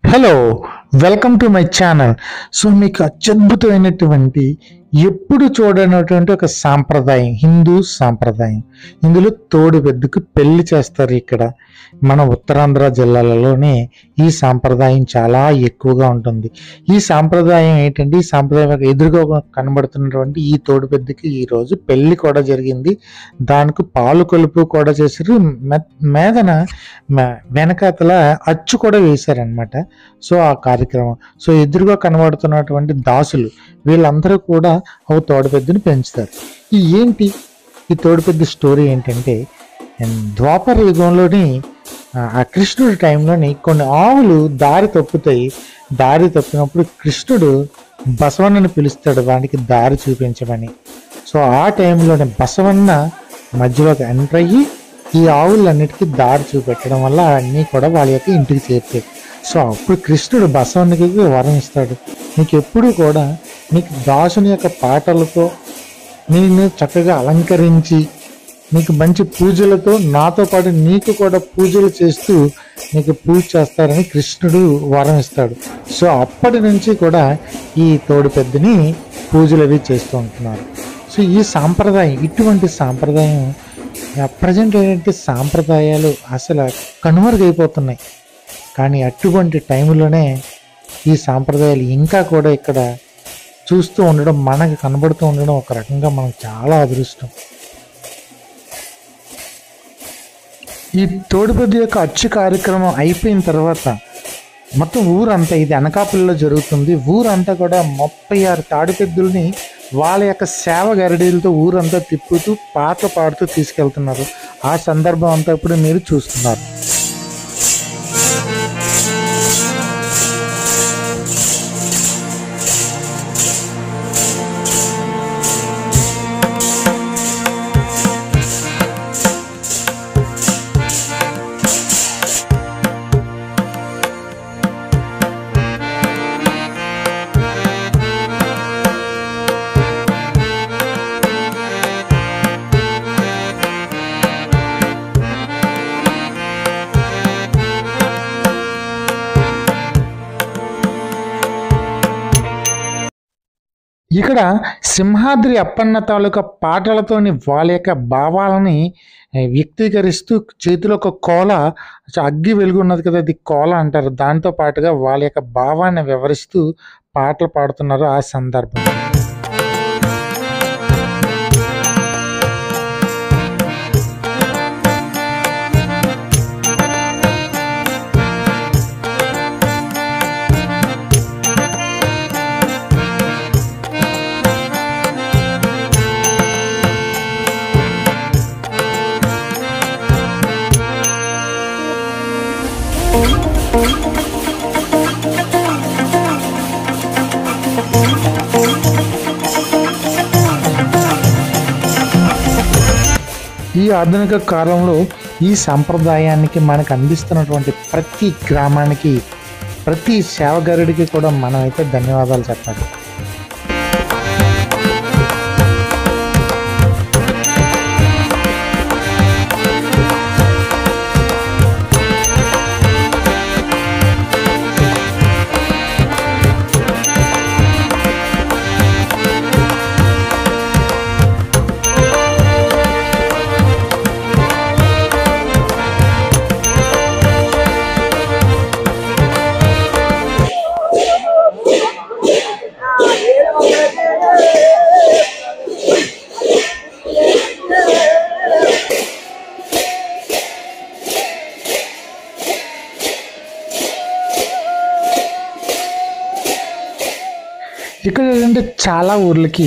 Hello, welcome to my channel. So మీకు అత్యద్భుతమైనటువంటి ఎప్పుడు చూడనటువంటి ఒక సాంప్రదాయం, హిందూ సాంప్రదాయం. ఇందులో తోడు పెద్దకు పెళ్లి చేస్తారు. ఇక్కడ మన ఉత్తరాంధ్ర జిల్లాలలోనే ఈ సాంప్రదాయం చాలా ఎక్కువగా ఉంటుంది. ఈ సాంప్రదాయం ఏంటంటే, ఈ సాంప్రదాయం ఎదురుగా కనబడుతున్నటువంటి ఈ తోడు పెద్దకి ఈరోజు పెళ్లి కూడా జరిగింది. దానికి పాలు కొలుపు కూడా చేశారు. మీదన వెనకాతల అచ్చు కూడా వేశారనమాట. సో ఆ కార్యక్రమం, సో ఎదురుగా కనబడుతున్నటువంటి దాసులు వీళ్ళందరూ కూడా ఓ తోడుపెద్దని పెంచుతారు. ఈ తోడుపెద్ద స్టోరీ ఏంటంటే, ద్వాపర యుగంలోని ఆ కృష్ణుడి టైంలోని కొన్ని ఆవులు దారి తప్పుతాయి. దారి తప్పినప్పుడు కృష్ణుడు బసవన్నని పిలుస్తాడు వానికి దారి చూపించమని. సో ఆ టైంలోనే బసవన్న మధ్యలోకి ఎంటర్ అయ్యి ఈ ఆవులన్నిటికీ దారి చూపెట్టడం వల్ల అన్నీ కూడా వాళ్ళ యొక్క ఇంటికి చేరుతాయి. సో అప్పుడు కృష్ణుడు బసవన్నకి వరం ఇస్తాడు, నీకు ఎప్పుడు కూడా నీకు దాసుని యొక్క పాటలతో నేను చక్కగా అలంకరించి నీకు మంచి పూజలతో నాతో పాటు నీకు కూడా పూజలు చేస్తూ నీకు పూజ చేస్తారని కృష్ణుడు వరం ఇస్తాడు. సో అప్పటి నుంచి కూడా ఈ తోడు పెద్దని పూజలు అవి చేస్తూ ఉంటున్నారు. సో ఈ సాంప్రదాయం, ఇటువంటి సాంప్రదాయం ప్రజెంట్ ఏంటంటే సాంప్రదాయాలు అసలు కనుమరుగైపోతున్నాయి. కానీ అటువంటి టైంలోనే ఈ సాంప్రదాయాలు ఇంకా కూడా ఇక్కడ చూస్తూ ఉండడం, మనకి కనబడుతూ ఉండడం ఒక రకంగా మనకు చాలా అదృష్టం. ఈ తోడుపెద్ద యొక్క అచ్చు కార్యక్రమం అయిపోయిన తర్వాత మొత్తం ఊరంతా, ఇది అనకాపల్లిలో జరుగుతుంది, ఊరంతా కూడా 36 తాడిపెద్దుల్ని వాళ్ళ యొక్క సేవ గరిడీలతో ఊరంతా తిప్పుతూ పాటలు పాడుతూ తీసుకెళ్తున్నారు. ఆ సందర్భం అంతా ఇప్పుడు మీరు చూస్తున్నారు. ఇక్కడ సింహాద్రి అప్పన్న తాలూకా పాటలతోని వాళ్ళ యొక్క భావాలని వ్యక్తీకరిస్తూ చేతిలో ఒక కోల, అగ్గి వెలుగు ఉన్నది కదా, అది కోల అంటారు, దాంతో పాటుగా వాళ్ళ యొక్క భావాన్ని వివరిస్తూ పాటలు పాడుతున్నారు ఆ సందర్భం. ఈ ఆధునిక కాలంలో ఈ సంప్రదాయానికి మనకు అందిస్తున్నటువంటి ప్రతి గ్రామానికి, ప్రతి సేవగారుడికి కూడా మనమైతే ధన్యవాదాలు చెప్పాలి. ఇక్కడ ఏంటంటే చాలా ఊర్లకి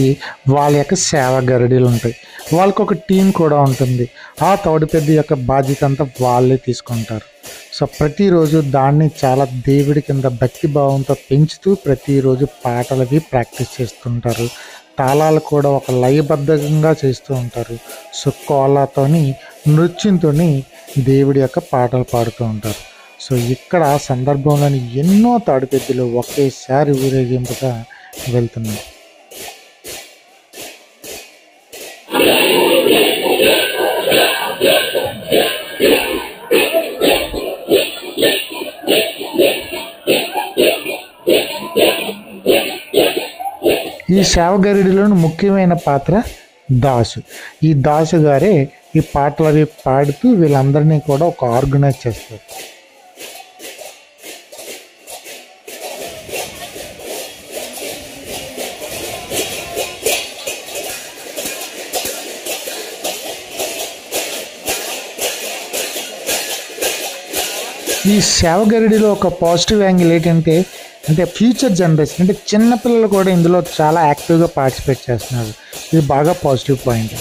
వాళ్ళ యొక్క సేవా గరిడీలు ఉంటాయి, వాళ్ళకి ఒక టీం కూడా ఉంటుంది. ఆ తోడుపెద్ద యొక్క బాధ్యత అంతా వాళ్ళే తీసుకుంటారు. సో ప్రతిరోజు దాన్ని చాలా దేవుడి కింద భక్తి భావంతో పెంచుతూ ప్రతిరోజు పాటలవి ప్రాక్టీస్ చేస్తుంటారు. తాళాలు కూడా ఒక లయబద్ధంగా చేస్తూ ఉంటారు. సో కోలాతోని, నృత్యంతో దేవుడి యొక్క పాటలు పాడుతూ ఉంటారు. సో ఇక్కడ ఆ సందర్భంలోని ఎన్నో తాడుపెద్దులు ఒకేసారి ఊరేగింపుగా వెళ్తున్నాయి. Yeah. ఈ సేవగరుడిలోని ముఖ్యమైన పాత్ర దాసు. ఈ దాసు గారే ఈ పాటలు అవి పాడుతూ వీళ్ళందరినీ కూడా ఒక ఆర్గనైజ్ చేస్తారు. ఈ సేవగరుడిలో ఒక పాజిటివ్ యాంగిల్ ఏంటంటే ఫ్యూచర్ జనరేషన్ అంటే చిన్నపిల్లలు కూడా ఇందులో చాలా యాక్టివ్గా పార్టిసిపేట్ చేస్తున్నారు. ఇది బాగా పాజిటివ్ పాయింట్.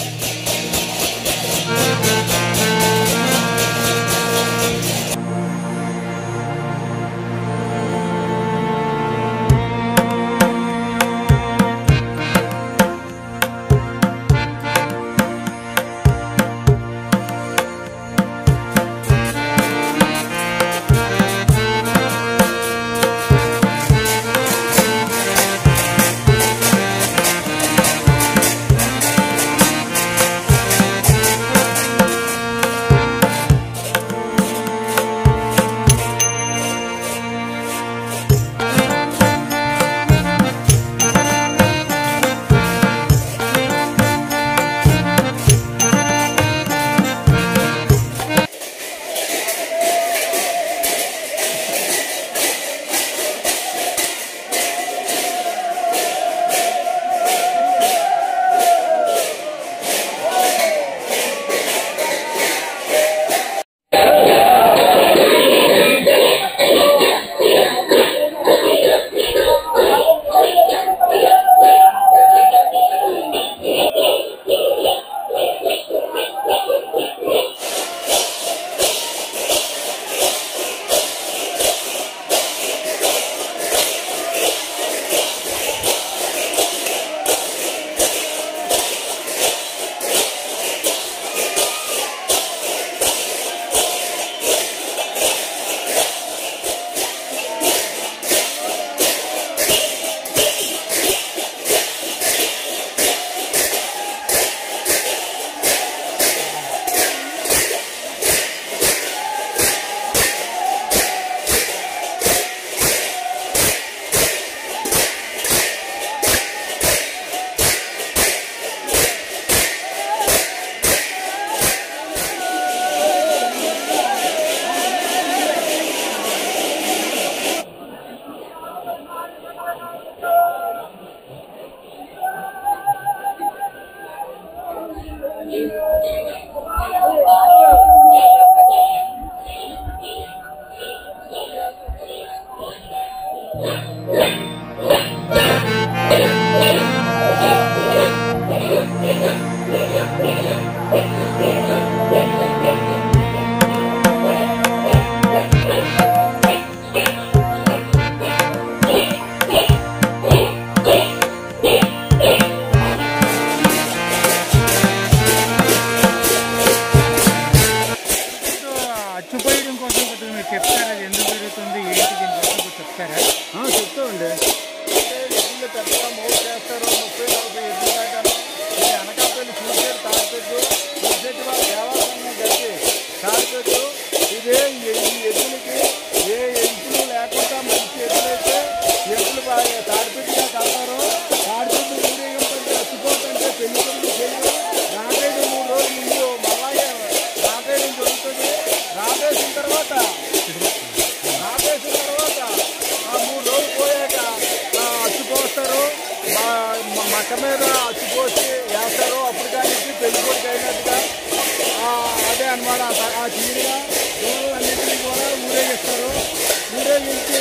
మక్క మీద అచ్చిపోసి వేస్తారు. అప్పుడు కానీ పెళ్ళికొడుకు అయినట్టుగా అదే అనమాట. ఆ తీరుగా అన్నింటినీ కూడా ఊరేగిస్తారు. ఊరేగించి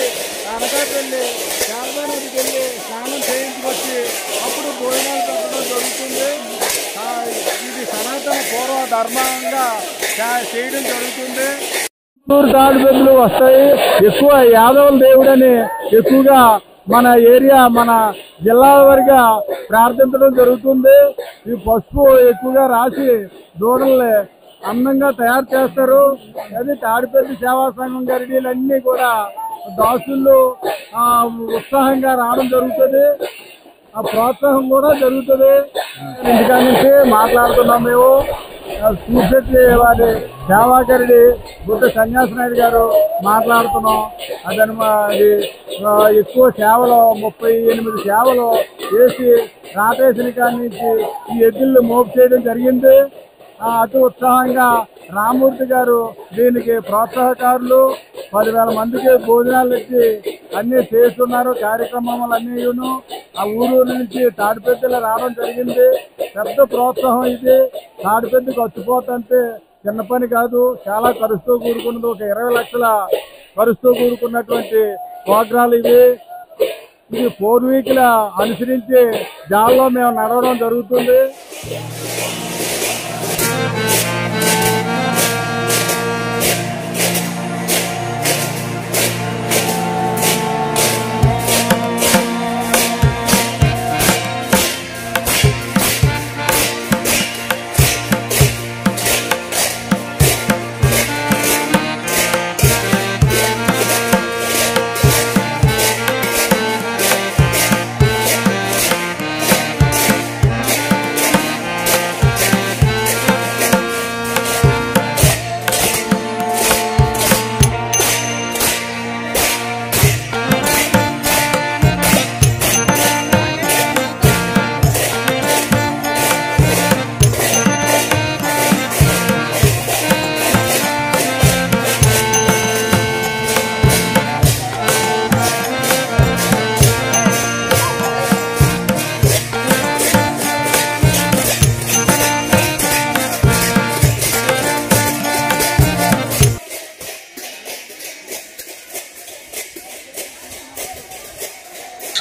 అనకాపల్లి శారదా నదికి వెళ్ళి స్నానం చేయించుకొచ్చి అప్పుడు భోజనాలు పెట్టడం జరుగుతుంది. ఇది సనాతన పూర్వ ధర్మంగా చేయడం జరుగుతుంది. తాడిపెద్దులు వస్తాయి. ఎక్కువ యాదవుల దేవుడని ఎక్కువగా మన ఏరియా మన జిల్లాల వరకు ప్రార్థించడం జరుగుతుంది. ఈ పసుపు ఎక్కువగా రాసి దూడల్ని అందంగా తయారు చేస్తారు. అది తాడిపత్రి సేవా సంఘం గరిడీలన్నీ కూడా దాసులు ఉత్సాహంగా రావడం జరుగుతుంది. ఆ ప్రోత్సాహం కూడా జరుగుతుంది. ఇంటికాడ నుంచి మాట్లాడుతున్నాం మేము. చూసేటి వారి సేవాకరుడి బుద్ధ సన్యాసి నాయుడు గారు మాట్లాడుతున్నాం. అదని అది ఎక్కువ సేవలు 38 సేవలు వేసి రాటేసిన కాడి నుంచి ఈ ఎద్దుల్ని మోపు చేయడం జరిగింది. అతి ఉత్సాహంగా రామూర్తి గారు దీనికి ప్రోత్సాహకారులు 10,000 మందికి భోజనాలు ఇచ్చి అన్నీ చేస్తున్నారు. కార్యక్రమాలన్నీను ఆ ఊరు నుంచి తాడిపెద్దలు రావడం జరిగింది. పెద్ద ప్రోత్సాహం ఇది. తాడిపెద్ద ఖర్చుపోతుంటే చిన్న పని కాదు, చాలా ఖర్చుతో కూడుకున్నది. ఒక 20 లక్షల ఖర్చుతో కూడుకున్నటువంటి ప్రోగ్రాలు ఇవి. ఇది 4 వీక్ల అనుసరించి దానిలో మేము నడవడం జరుగుతుంది.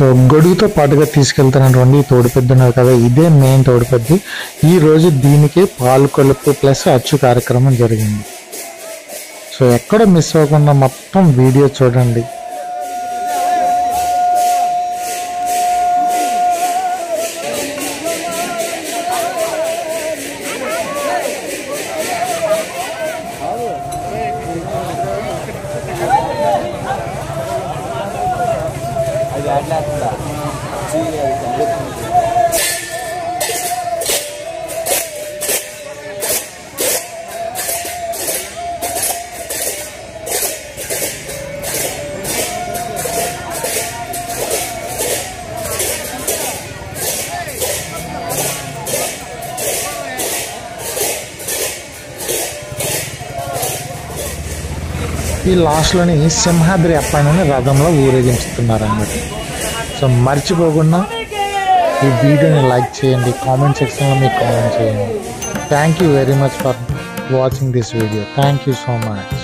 సో గొడుగుతో పాటుగా తీసుకెళ్తున్నటువంటి తోడుపెద్ద ఉన్నారు కదా, ఇదే మెయిన్ తోడుపెద్ది. ఈ రోజు దీనికి పాలు కొలుపు ప్లస్ అచ్చు కార్యక్రమం జరిగింది. సో ఎక్కడ మిస్ అవ్వకుండా మొత్తం వీడియో చూడండి. ఈ లాస్ట్లోని సింహాద్రి అప్పని రథంలో ఊరేగించుతున్నారు అన్నమాట. సో మర్చిపోకుండా ఈ వీడియోని లైక్ చేయండి, కామెంట్ సెక్షన్లో మీకు కామెంట్ చేయండి. Thank you very much for watching this video. Thank you so much.